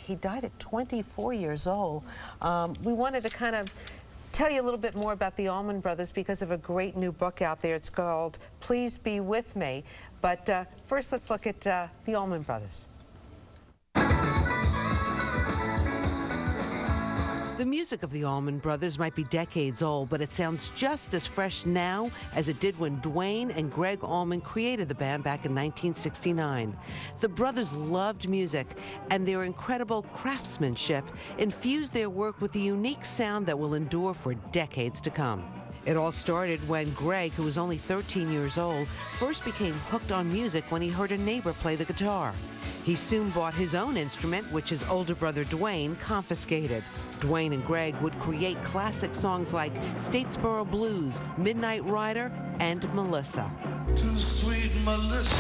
He died at 24 years old. We wanted to kind of tell you a little bit more about the Allman Brothers because of a great new book out there. It's called Please Be With Me. But first, let's look at the Allman Brothers. The music of the Allman Brothers might be decades old, but it sounds just as fresh now as it did when Duane and Greg Allman created the band back in 1969. The brothers loved music, and their incredible craftsmanship infused their work with a unique sound that will endure for decades to come. It all started when Greg, who was only 13 years old, first became hooked on music when he heard a neighbor play the guitar. He soon bought his own instrument, which his older brother Duane confiscated. Duane and Greg would create classic songs like Statesboro Blues, Midnight Rider, and Melissa. Too sweet Melissa.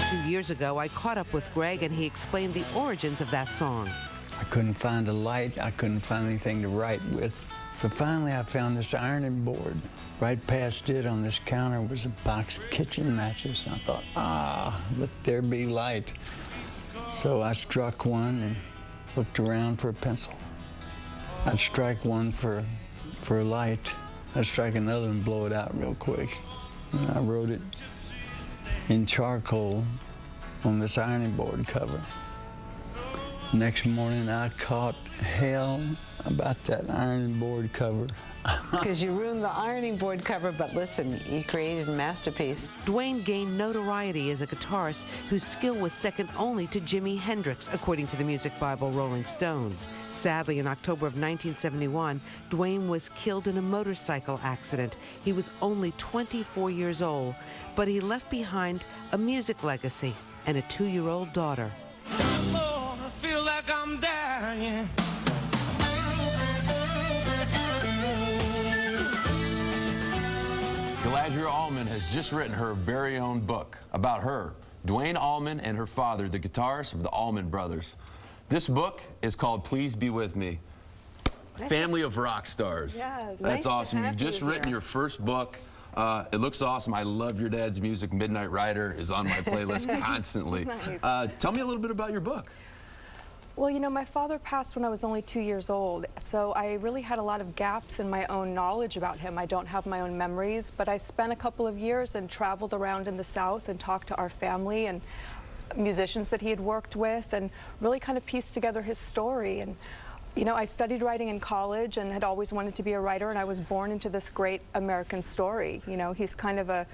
2 years ago, I caught up with Greg, and he explained the origins of that song. I couldn't find a light. I couldn't find anything to write with. So finally, I found this ironing board. Right past it on this counter was a box of kitchen matches. And I thought, let there be light. So I struck one and looked around for a pencil. I'd strike one for a light. I'd strike another and blow it out real quick. And I wrote it in charcoal on this ironing board cover. Next morning, I caught hell about that ironing board cover. Because you ruined the ironing board cover, but listen, you created a masterpiece. Duane gained notoriety as a guitarist whose skill was second only to Jimi Hendrix, according to the music Bible Rolling Stone. Sadly, in October of 1971, Duane was killed in a motorcycle accident. He was only 24 years old, but he left behind a music legacy and a 2-year-old daughter. Oh, I feel like I'm dying. Galadriel Allman has just written her very own book about her, Duane Allman, and her father, the guitarist of the Allman Brothers. This book is called Please Be With Me. Family of rock stars. Yes. That's Nice awesome. You've just written here. your first book. It looks awesome. I love your dad's music. Midnight Rider is on my playlist constantly. Nice. Tell me a little bit about your book. Well, you know, my father passed when I was only 2 years old, so I really had a lot of gaps in my own knowledge about him. I don't have my own memories, but I spent a couple of years and traveled around in the South and talked to our family and musicians that he had worked with and really kind of pieced together his story. And you know, I studied writing in college and had always wanted to be a writer, and I was born into this great American story. You know, he's kind of a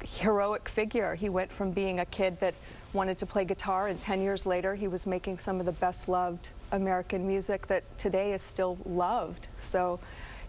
heroic figure. He went from being a kid that wanted to play guitar, and 10 years later he was making some of the best loved American music that today is still loved. So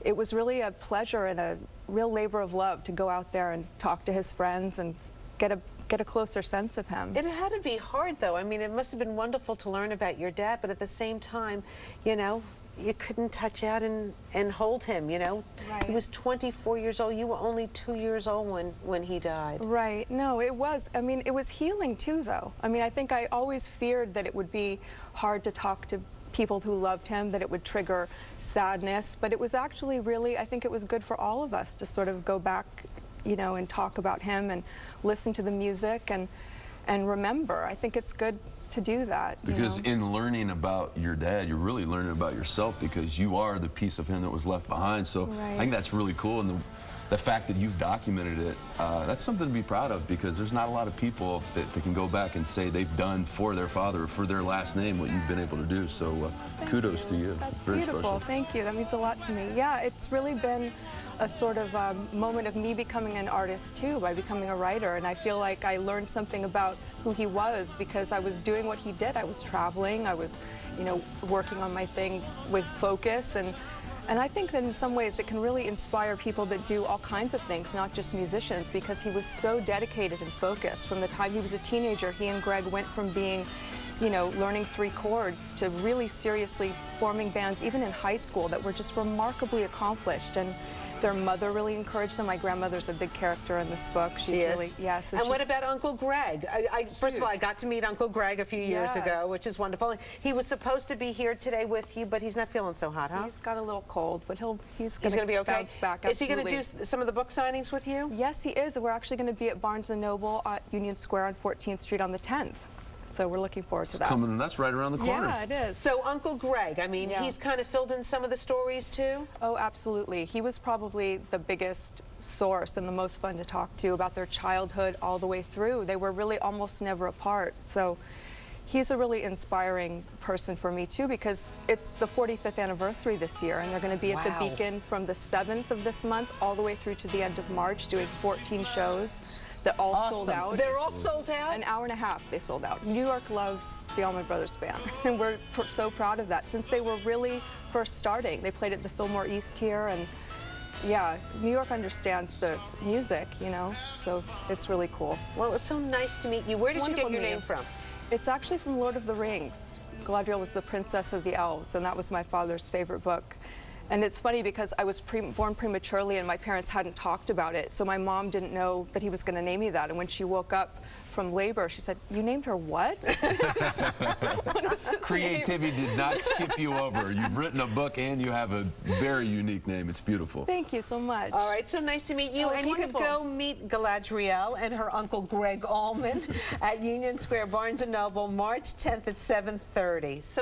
it was really a pleasure and a real labor of love to go out there and talk to his friends and get a closer sense of him. It had to be hard, though. I mean, it must have been wonderful to learn about your dad, but at the same time, you know, you couldn't touch out and hold him, you know? Right. He was 24 years old. You were only 2 years old when he died. Right. No, it was. I mean, it was healing, too, though. I mean, I think I always feared that it would be hard to talk to people who loved him, that it would trigger sadness, but it was actually really, I think it was good for all of us to sort of go back, you know, and talk about him and listen to the music and remember. I think it's good to do that. Because in learning about your dad, you're really learning about yourself because you are the piece of him that was left behind. So I think that's really cool. And the fact that you've documented it, that's something to be proud of because there's not a lot of people that can go back and say they've done for their father or for their last name what you've been able to do. So kudos to you. That's very beautiful. special. Thank you. That means a lot to me. Yeah, it's really been a sort of moment of me becoming an artist too by becoming a writer, and I feel like I learned something about who he was because I was doing what he did. I was traveling, I was, you know, working on my thing with focus, and I think that in some ways it can really inspire people that do all kinds of things, not just musicians, because he was so dedicated and focused. From the time he was a teenager, he and Greg went from being, you know, learning 3 chords to really seriously forming bands even in high school that were just remarkably accomplished. And their mother really encouraged them. My grandmother's a big character in this book. She's really, yes. And what about Uncle Greg? First of all, I got to meet Uncle Greg a few years ago, which is wonderful. He was supposed to be here today with you, but he's not feeling so hot, huh? He's got a little cold, but he's going to be okay. Bounce back. Is he going to do some of the book signings with you? Yes, he is. We're actually going to be at Barnes & Noble at Union Square on 14th Street on the 10th. So we're looking forward to that. Coming, that's right around the corner. Yeah, it is. So Uncle Greg, I mean, Yeah. he's kind of filled in some of the stories too? Oh, absolutely. He was probably the biggest source and the most fun to talk to about their childhood all the way through. They were really almost never apart. So he's a really inspiring person for me too, because it's the 45th anniversary this year, and they're going to be at the Wow. Beacon from the 7th of this month all the way through to the end of March, doing 14 shows that all sold out. They're all sold out? An hour and a half they sold out. New York loves the Allman Brothers Band, and we're so proud of that since they were really first starting. They played at the Fillmore East here, and yeah, New York understands the music, you know, so it's really cool. Well, it's so nice to meet you. Where did you get Wonderful your to meet name you. from? It's actually from Lord of the Rings. Galadriel was the princess of the elves, and that was my father's favorite book. And it's funny because I was born prematurely and my parents hadn't talked about it, so my mom didn't know that he was going to name me that. And when she woke up from labor, she said, "You named her what?" What is this Creativity name? did not skip you over. You've written a book and you have a very unique name. It's beautiful. Thank you so much. All right, so nice to meet you. Oh, it's and you can wonderful. go meet Galadriel and her uncle Greg Allman at Union Square, Barnes & Noble, March 10th at 7:30. So